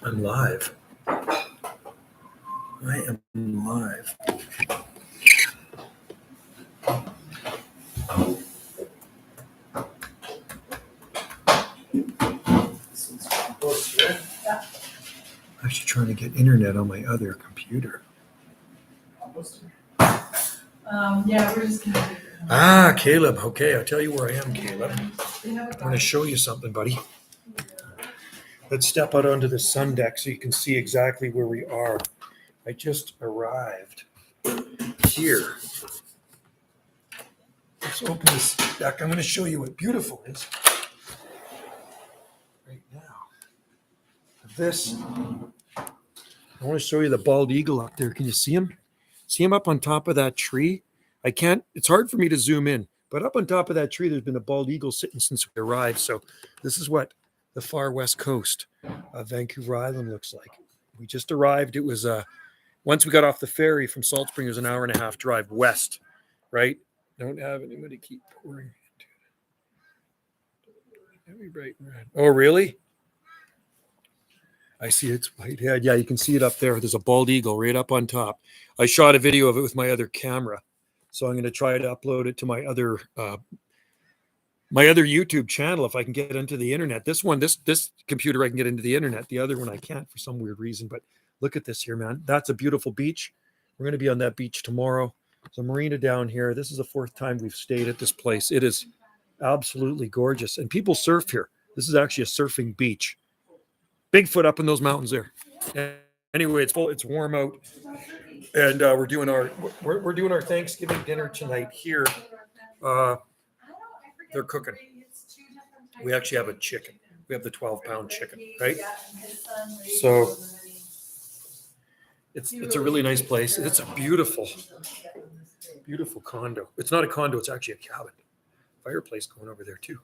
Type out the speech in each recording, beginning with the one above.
I'm live. I am live. I'm actually trying to get internet on my other computer. Yeah, we're just gonna. Caleb. Okay, I'll tell you where I am, Caleb. I'm going to show you something, buddy. Let's step out onto the sun deck so you can see exactly where we are. I just arrived here. Let's open this deck. I'm going to show you what beautiful is right now. This, I want to show you the bald eagle up there. Can you see him? See him up on top of that tree? I can't, it's hard for me to zoom in, but up on top of that tree, there's been a bald eagle sitting since we arrived. So this is what the far west coast of Vancouver Island looks like. We just arrived. It was once we got off the ferry from Salt Spring, it was an hour and a half drive west, right? Don't have anybody keep pouring into it. Bright red. Oh, really? I see it's whitehead. Yeah, you can see it up there. There's a bald eagle right up on top. I shot a video of it with my other camera, so I'm going to try to upload it to my other YouTube channel if I can get into the internet. This computer I can get into the internet. The other one I can't for some weird reason. But look at this here, man. That's a beautiful beach. We're going to be on that beach tomorrow. There's a marina down here. This is the fourth time we've stayed at this place. It is absolutely gorgeous, and people surf here. This is actually a surfing beach. Bigfoot up in those mountains there. Anyway, it's warm out, and we're doing our Thanksgiving dinner tonight here. They're cooking. We actually have a chicken. We have the 12-pound chicken, right? So it's a really nice place. It's a beautiful condo. It's not a condo. It's actually a cabin. Fireplace going over there too.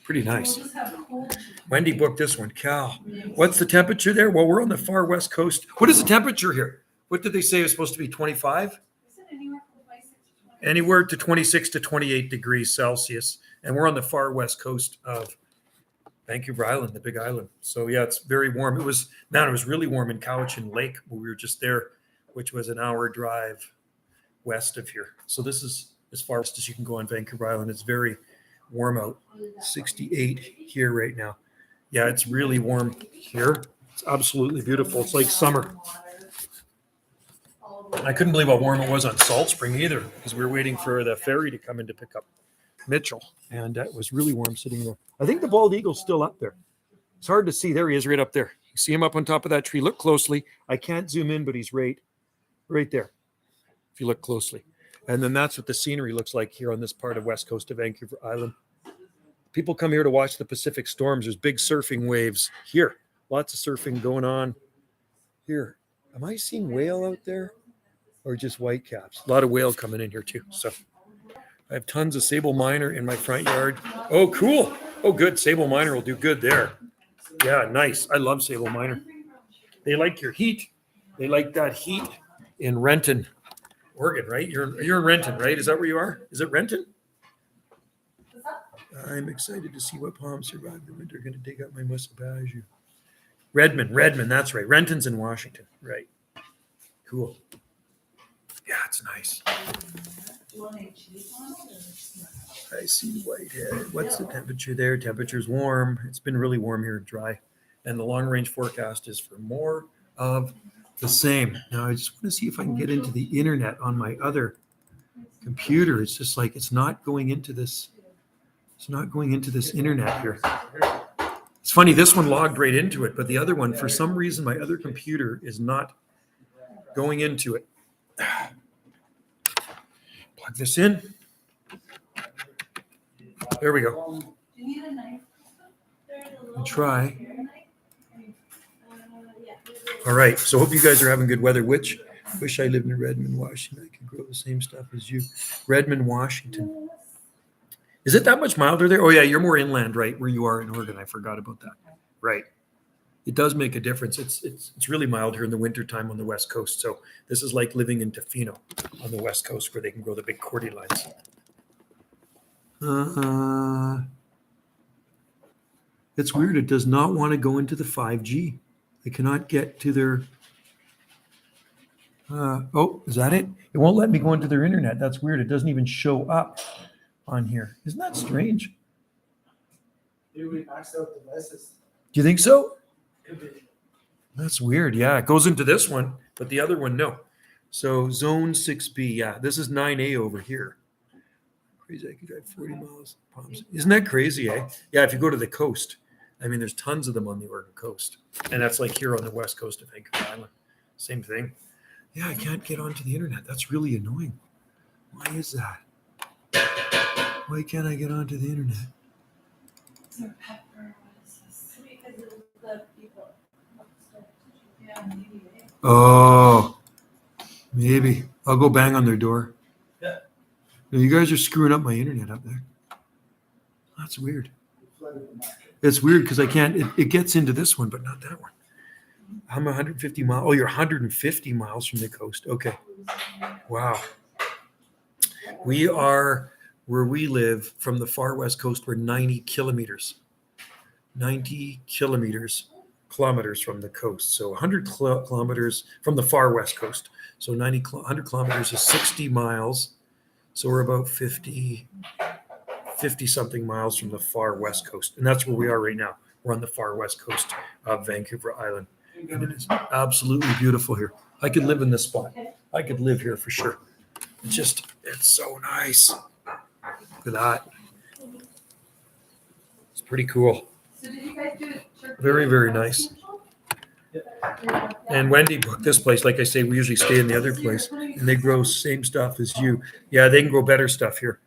Pretty nice. Wendy booked this one. Cal, what's the temperature there? Well, we're on the far west coast. What is the temperature here? What did they say it was supposed to be? 25? Anywhere to 26 to 28 degrees Celsius. And we're on the far west coast of Vancouver Island, the big island. So yeah, it's very warm. It was really warm in Cowichan Lake where we were just there, which was an hour drive west of here. So this is as far west as you can go on Vancouver Island. It's very warm out. 68 here right now. Yeah, it's really warm here. It's absolutely beautiful. It's like summer. I couldn't believe how warm it was on Salt Spring either, because we were waiting for the ferry to come in to pick up Mitchell, and it was really warm sitting there. I think the bald eagle's still up there. It's hard to see. There he is, right up there. You see him up on top of that tree. Look closely. I can't zoom in, but he's right there if you look closely. And then that's what the scenery looks like here on this part of west coast of Vancouver Island. People come here to watch the Pacific storms. There's big surfing waves here. Lots of surfing going on here. Am I seeing whale out there or just whitecaps? A lot of whale coming in here too. So I have tons of sable miner in my front yard. Oh, cool. Oh, good. Sable miner will do good there. Yeah, nice. I love sable miner. They like your heat. They like that heat in Renton, Oregon, right? You're in Renton, right? Is that where you are? Is it Renton? I'm excited to see what palms survive the winter. Going to dig up my muskabaju. Redmond, that's right. Renton's in Washington, right? Cool. Yeah, it's nice. I see whitehead. What's the temperature there? Temperature's warm. It's been really warm here and dry. And the long-range forecast is for more of the same. Now, I just want to see if I can get into the internet on my other computer. It's just like it's not going into this. It's not going into this internet here. It's funny, this one logged right into it, but the other one, for some reason, my other computer is not going into it. Plug this in. There we go. I'll try. All right, so hope you guys are having good weather. Wish I lived in Redmond, Washington. I could grow the same stuff as you. Redmond, Washington. Is it that much milder there? Oh, yeah, you're more inland, right, where you are in Oregon. I forgot about that. Right. It does make a difference. It's really mild here in the wintertime on the West Coast. So this is like living in Tofino on the West Coast where they can grow the big cordylines. It's weird. It does not want to go into the 5G. I cannot get to their. Oh, is that it? It won't let me go into their internet. That's weird. It doesn't even show up on here. Isn't that strange? Maybe we maxed out devices. Do you think so? Could be. That's weird. Yeah, it goes into this one, but the other one, no. So zone 6B. Yeah, this is 9A over here. Crazy. I could drive 40 miles. Palms. Isn't that crazy, eh? Yeah, if you go to the coast, I mean, there's tons of them on the Oregon coast. And that's like here on the west coast of Vancouver Island. Same thing. Yeah, I can't get onto the internet. That's really annoying. Why is that? Why can't I get onto the internet? So Pepper, what is this? Because of the people upstairs. Yeah, maybe. Oh, maybe. I'll go bang on their door. Yeah. No, you guys are screwing up my internet up there. That's weird. It's weird because I can't, it gets into this one, but not that one. I'm 150 miles. Oh, you're 150 miles from the coast. Okay. Wow. We are where we live from the far west coast. We're 90 kilometers. 90 kilometers from the coast. So 100 kilometers from the far west coast. So 100 kilometers is 60 miles. So we're about 50 something miles from the far west coast. And that's where we are right now. We're on the far west coast of Vancouver Island. And it is absolutely beautiful here. I could live in this spot. I could live here for sure. It's so nice. Look at that. It's pretty cool. So did you guys do it? Very, very nice. And Wendy booked this place. Like I say, we usually stay in the other place, and they grow same stuff as you. Yeah, they can grow better stuff here.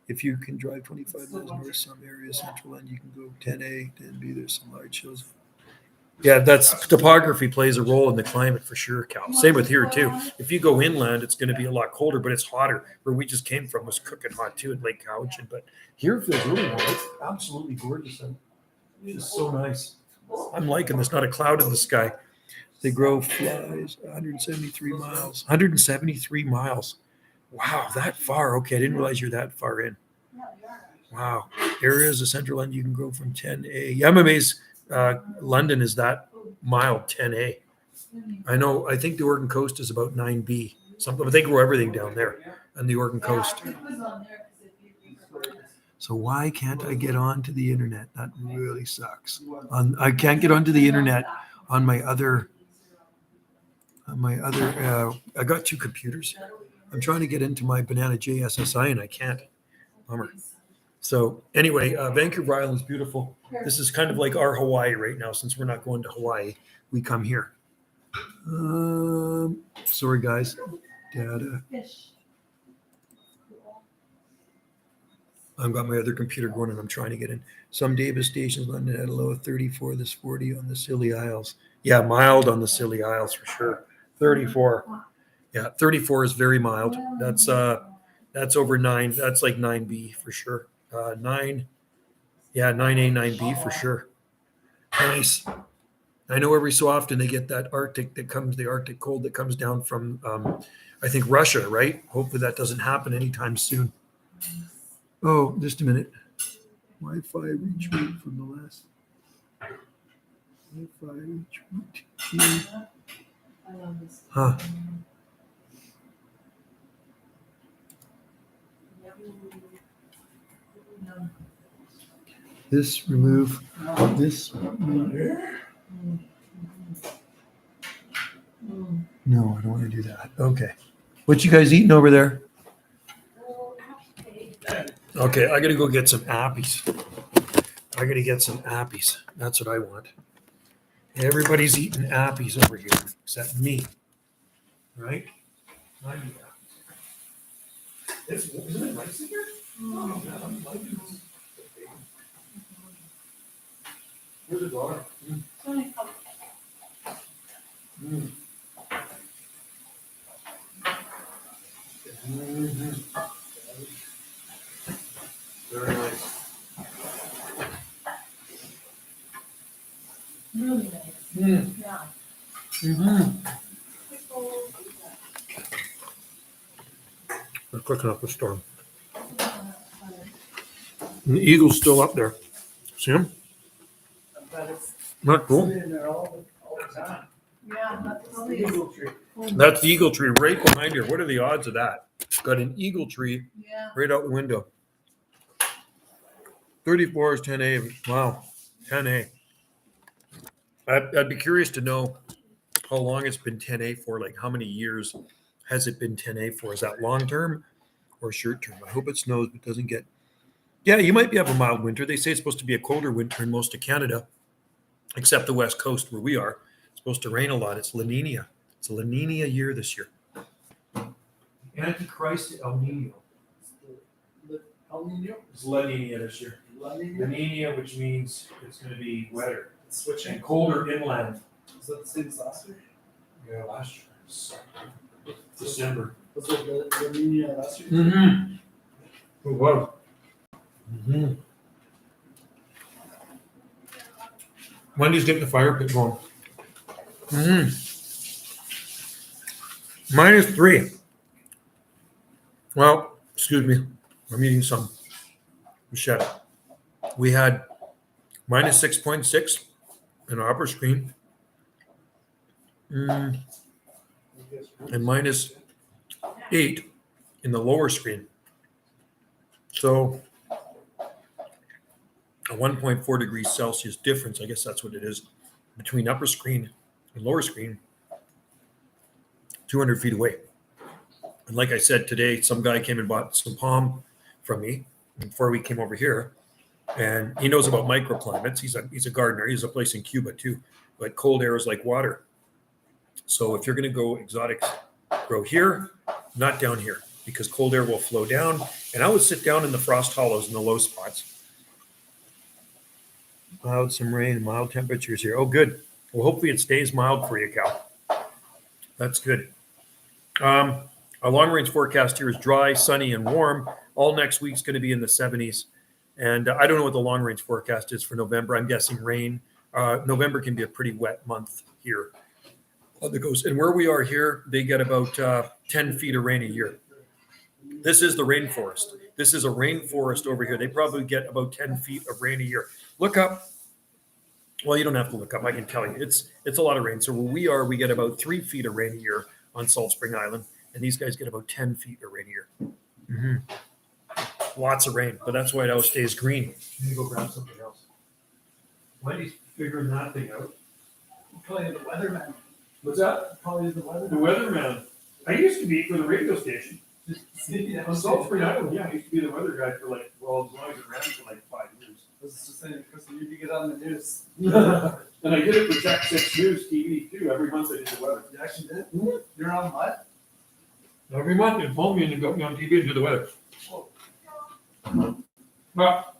If you can drive 25 miles north, some areas, central end, you can go 10A, 10B. There's some large hills. Yeah, that's topography plays a role in the climate for sure, Cal. Same with here too. If you go inland, it's going to be a lot colder, but it's hotter. Where we just came from was cooking hot too at Lake Cowichan. But here it feels really nice. It's absolutely gorgeous. And it's so nice. I'm liking this. Not a cloud in the sky. They grow flies 173 miles. 173 miles. Wow, that far. Okay, I didn't realize you're that far in. Wow. Areas of central end you can grow from 10A. Yeah, I'm amazed. London is that mild 10A. I know. I think the Oregon coast is about 9B. Something, but they grow everything down there on the Oregon coast. So why can't I get onto the internet? That really sucks. I can't get onto the internet on my other. I got two computers. I'm trying to get into my Banana JSSI and I can't. Bummer. So anyway, Vancouver Island's beautiful. This is kind of like our Hawaii right now. Since we're not going to Hawaii, we come here. Sorry, guys. Data. I've got my other computer going and I'm trying to get in. Some Davis stations, London had a low of 34, this 40 on the Scilly Isles. Yeah, mild on the Scilly Isles for sure. 34. Yeah, 34 is very mild. That's over 9. That's like 9B for sure. 9. Yeah, 9A, 9B for sure. Nice. I know every so often they get that the Arctic cold that comes down from, I think, Russia, right? Hopefully that doesn't happen anytime soon. Oh, just a minute. Wi-Fi reach rate from the last. Wi-Fi reach rate. Huh. This remove. This. No, I don't want to do that. Okay. What you guys eating over there? Okay, I gotta go get some appies. That's what I want. Everybody's eating appies over here except me. Right? Isn't it nice in here? Oh, man, I'm liking this. Where's the dog? Very nice. Really nice. Yeah. We're cooking up a storm. And the eagle's still up there. See him? Not cool. Yeah, that's probably. Eagle tree. That's the eagle tree right behind here. What are the odds of that? Got an eagle tree Yeah. right out the window. 34 is 10A. Wow, 10A. I'd be curious to know how long it's been 10A for. Like, how many years has it been 10A for? Is that long term or short term? I hope it snows, but doesn't get. Yeah, you might be have a mild winter. They say it's supposed to be a colder winter in most of Canada, except the west coast where we are. It's supposed to rain a lot. It's La Nina. It's a La Nina year this year. Antichrist El Nino. El Nino? It's La Nina this year. La La Nina? Nina, which means it's going to be wetter It's switching. and colder inland. Is that the same as last year? Yeah, last year. December. Was it the La Nina last year? Mm-hmm. It was. Mm-hmm. Wendy's getting the fire pit going. Mm-hmm. -3. Well, excuse me. I'm eating some bruschetta. We had -6.6 in our upper screen. And -8 in the lower screen. So a 1.4 degrees Celsius difference, I guess that's what it is, between upper screen and lower screen, 200 feet away. And like I said, today, some guy came and bought some palm from me before we came over here. And he knows about microclimates. He's a gardener. He has a place in Cuba too. But cold air is like water. So if you're going to go exotics, grow here, not down here, because cold air will flow down. And I would sit down in the frost hollows in the low spots. Cloud, some rain, mild temperatures here. Oh, good. Well, hopefully it stays mild for you, Cal. That's good. Our long-range forecast here is dry, sunny, and warm. All next week's going to be in the 70s. And I don't know what the long-range forecast is for November. I'm guessing rain. November can be a pretty wet month here. And where we are here, they get about 10 feet of rain a year. This is the rainforest. This is a rainforest over here. They probably get about 10 feet of rain a year. Look up. Well, you don't have to look up. I can tell you. It's a lot of rain. So where we are, we get about 3 feet of rain a year on Salt Spring Island. And these guys get about 10 feet of rain a year. Mm-hmm. Lots of rain. But that's why it always stays green. Let me go grab something else. Wendy's figuring that thing out. Probably the weatherman. What's that? Probably the The weatherman. weatherman. I used to be for the radio station. Yeah, On Salt Spring Island, yeah. I used to be the weather guy for as long as it ran for 5 years. I was just saying, because you need to get on the news. And I did it for Check 6 News TV too. Every month I did the weather. You actually did? You're on what? Every month they phone me and they got me on TV and do the weather. Well,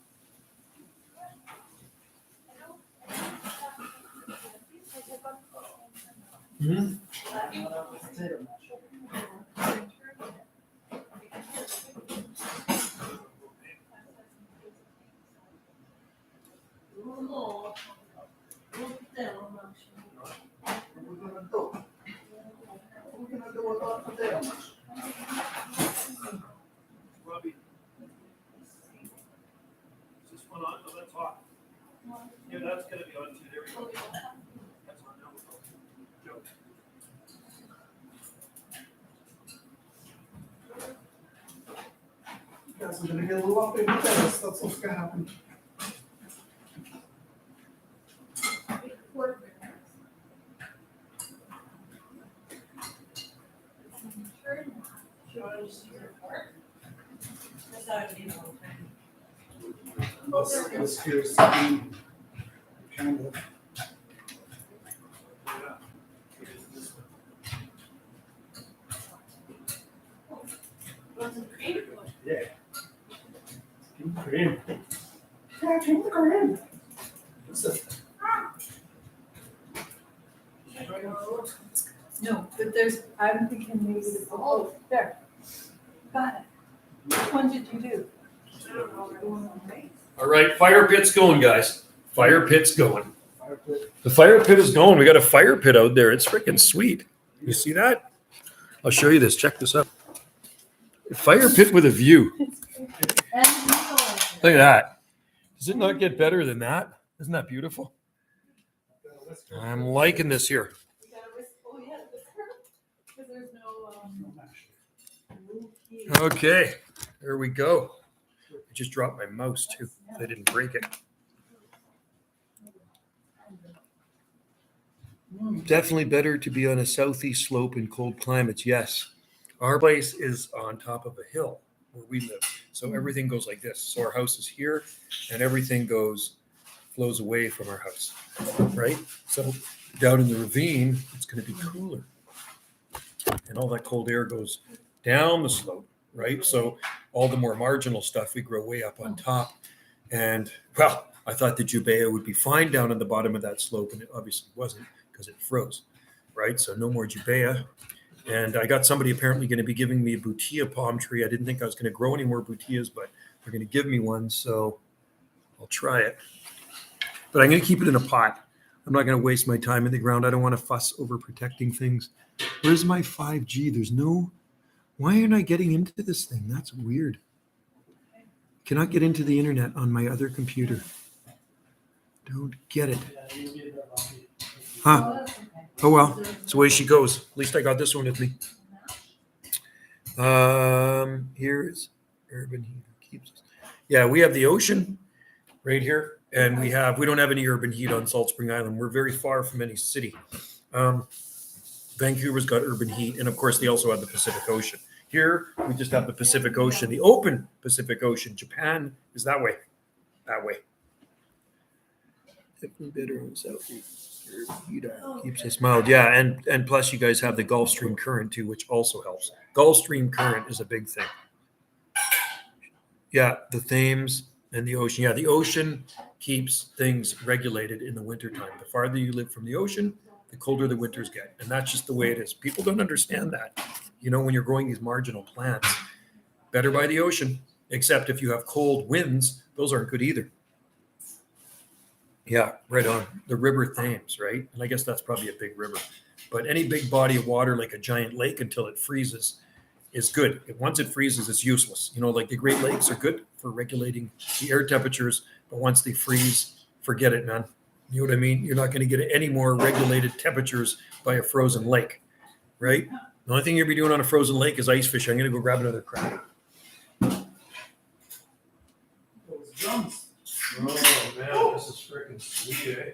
Potato mash. What are we gonna do? What are we gonna do about potato mash? Robbie, is this one on? No, that's hot. Yeah, that's gonna be on too. There we go. That's on now. Joke. You guys are gonna get a little up in potatoes, that's what's gonna happen. This here's the kind of. Yeah. Cream. Yeah, can we go in? What's this? No, but I'm thinking maybe there. Got it. Which one did you do? All right, fire pit's going, guys. Fire pit's going. Fire pit. The fire pit is going. We got a fire pit out there. It's freaking sweet. You see that? I'll show you this. Check this out. Fire pit with a view. Look at that. Does it not get better than that? Isn't that beautiful? I'm liking this here. You gotta risk, oh yeah, because there's no, roof key. Okay, there we go. I just dropped my mouse too. I didn't break it. Definitely better to be on a southeast slope in cold climates. Yes. Our place is on top of a hill where we live. So everything goes like this. So our house is here and everything flows away from our house. Right? So down in the ravine, it's going to be cooler. And all that cold air goes down the slope, right? So all the more marginal stuff we grow way up on top. And well, I thought the jubea would be fine down on the bottom of that slope, and it obviously wasn't because it froze, right? So no more jubea. And I got somebody apparently going to be giving me a butia palm tree. I didn't think I was going to grow any more butias, but they're going to give me one, so I'll try it. But I'm going to keep it in a pot. I'm not going to waste my time in the ground. I don't want to fuss over protecting things. Where's my 5G? There's no. Why aren't I getting into this thing? That's weird. Cannot get into the internet on my other computer. Don't get it. Huh? Oh well, it's the way she goes. At least I got this one with me. Here's urban heat keeps us. Yeah, we have the ocean right here, and we don't have any urban heat on Salt Spring Island. We're very far from any city. Vancouver's got urban heat, and of course they also have the Pacific Ocean. Here we just have the Pacific Ocean, the open Pacific Ocean. Japan is that way. Definitely better on southeast. Keeps us mild. Yeah, and plus you guys have the Gulf Stream current too, which also helps. Gulf Stream current is a big thing. Yeah, the Thames and the ocean. Yeah, the ocean keeps things regulated in the wintertime. The farther you live from the ocean, the colder the winters get. And that's just the way it is. People don't understand that. When you're growing these marginal plants, better by the ocean, except if you have cold winds, those aren't good either. Yeah, right on. The River Thames, right? And I guess that's probably a big river. But any big body of water like a giant lake until it freezes is good. Once it freezes, it's useless. Like the Great Lakes are good for regulating the air temperatures, but once they freeze, forget it, man. You know what I mean? You're not going to get any more regulated temperatures by a frozen lake, right? The only thing you'll be doing on a frozen lake is ice fishing. I'm going to go grab another crab. Those drums. Oh, man, this is freaking sweet, eh?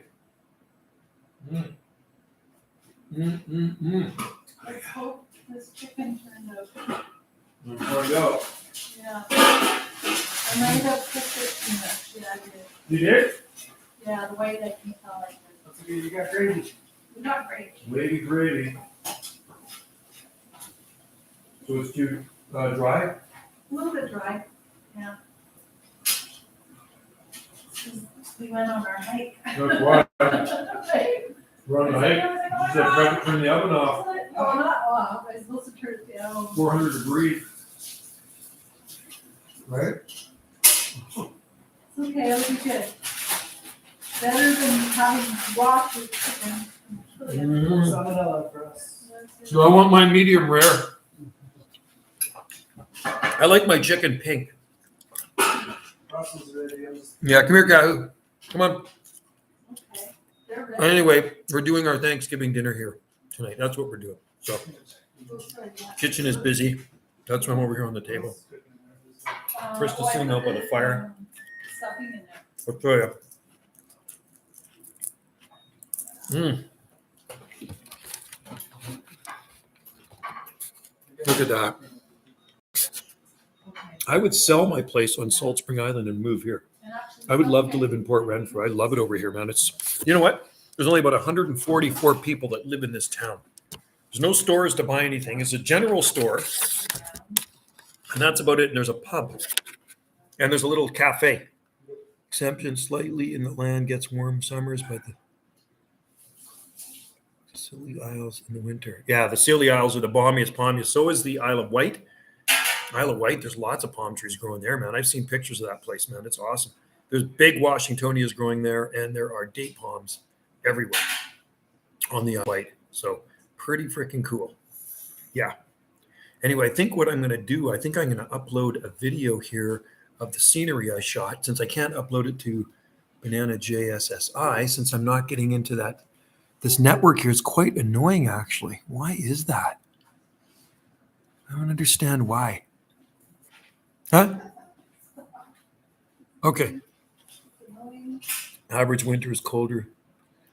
Let's hope this chicken turned out. There we go. Yeah. I might have cooked it too much. Yeah, I did. You did? Yeah, the way that you felt like it. That's okay. You got gravy. We got great. Wavy gravy. So it's too dry? A little bit dry. Yeah. We went on our hike. That's why. Right? We're on the hike. You said try to turn the oven off. Oh, not off. I was supposed to turn it down. 400 degrees. Right? It's okay. It'll be good. Better than having washed with chicken. Salmonella for us. So I want mine medium rare. I like my chicken pink. Russell's ready. Yeah, come here, guy. Come on. Okay. They're ready. Anyway, we're doing our Thanksgiving dinner here tonight. That's what we're doing. So kitchen is busy. That's why I'm over here on the table. Krista's sitting up on the fire. Stuffing in there. I'll tell you. Look at that. I would sell my place on Salt Spring Island and move here. I would love to live in Port Renfrew. I love it over here, man. You know what? There's only about 144 people that live in this town. There's no stores to buy anything. It's a general store. And that's about it. And there's a pub. And there's a little cafe. Exemption slightly in the land gets warm summers, but the Scilly Isles in the winter. Yeah, the Scilly Isles are the balmiest, palmiest. So is the Isle of Wight. Isle of Wight, there's lots of palm trees growing there, man. I've seen pictures of that place, man. It's awesome. There's big Washingtonias growing there, and there are date palms everywhere on the Isle of Wight. So pretty freaking cool. Yeah. Anyway, I think what I'm going to do, I think I'm going to upload a video here of the scenery I shot, since I can't upload it to Banana JSSI, since I'm not getting into that This network here is quite annoying, actually. Why is that? I don't understand why. Huh? Okay. Average winter is colder.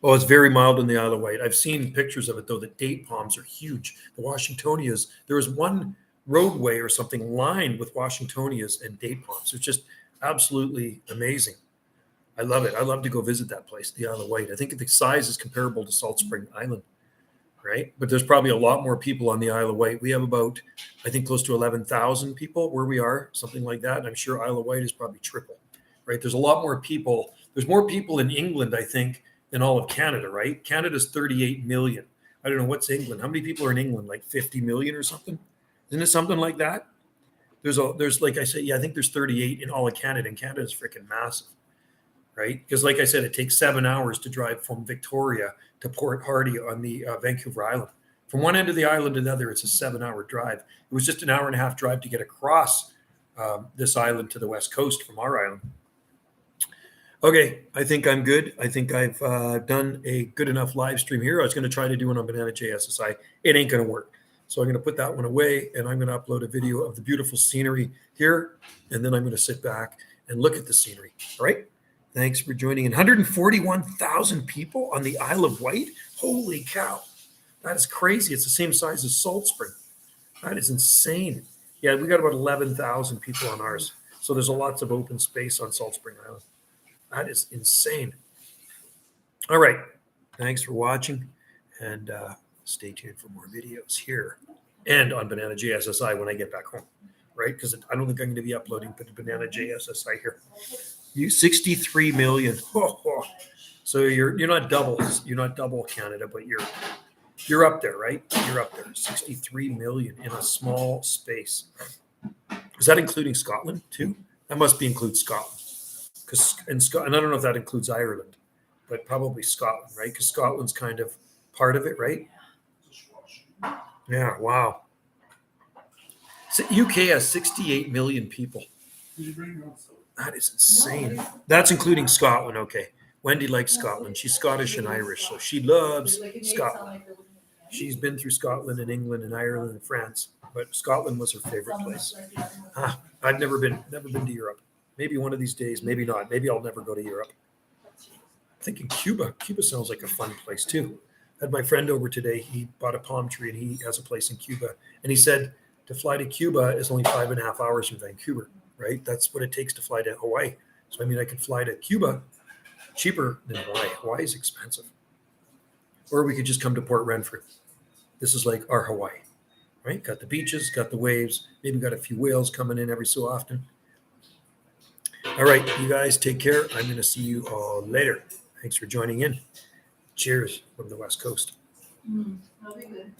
Oh, it's very mild in the Isle of Wight. I've seen pictures of it, though. The date palms are huge. The Washingtonias, there was one roadway or something lined with Washingtonias and date palms. It's just absolutely amazing. I love it. I love to go visit that place, the Isle of Wight. I think the size is comparable to Salt Spring Island, right? But there's probably a lot more people on the Isle of Wight. We have about, I think, close to 11,000 people where we are, something like that. And I'm sure Isle of Wight is probably triple, right? There's a lot more people. There's more people in England, I think, than all of Canada, right? Canada's 38 million. I don't know what's England. How many people are in England? Like 50 million or something? Isn't it something like that? There's like I said, yeah, I think there's 38 in all of Canada, and Canada's freaking massive, right? Because like I said, it takes 7 hours to drive from Victoria to Port Hardy on the Vancouver Island. From one end of the island to the other, it's a 7 hour drive. It was just an hour and a half drive to get across this island to the west coast from our island. Okay, I think I'm good. I think I've done a good enough live stream here. I was going to try to do it on Banana JSSI. It ain't going to work. So I'm going to put that one away, and I'm going to upload a video of the beautiful scenery here, and then I'm going to sit back and look at the scenery. All right? Thanks for joining in. 141,000 people on the Isle of Wight? Holy cow. That is crazy. It's the same size as Salt Spring. That is insane. Yeah, we got about 11,000 people on ours. So there's lots of open space on Salt Spring Island. That is insane. All right. Thanks for watching, and stay tuned for more videos here and on Banana JSSI when I get back home, right? Because I don't think I'm going to be uploading Banana JSSI here. You 63 million. So you're not double Canada, but you're up there, right? You're up there. 63 million in a small space. Is that including Scotland too? That must include Scotland. And I don't know if that includes Ireland, but probably Scotland, right? Because Scotland's kind of part of it, right? Yeah, wow. So UK has 68 million people. That is insane. That's including Scotland, okay. Wendy likes Scotland. She's Scottish and Irish, so she loves Scotland. She's been through Scotland and England and Ireland and France, but Scotland was her favorite place. I've never been to Europe. Maybe one of these days, maybe not. Maybe I'll never go to Europe. I'm thinking Cuba. Cuba sounds like a fun place too. I had my friend over today. He bought a palm tree and he has a place in Cuba. And he said to fly to Cuba is only 5.5 hours from Vancouver, right? That's what it takes to fly to Hawaii. So, I mean, I could fly to Cuba cheaper than Hawaii. Hawaii is expensive. Or we could just come to Port Renfrew. This is like our Hawaii, right? Got the beaches, got the waves, maybe got a few whales coming in every so often. All right, you guys take care. I'm going to see you all later. Thanks for joining in. Cheers from the West Coast. That'll be good.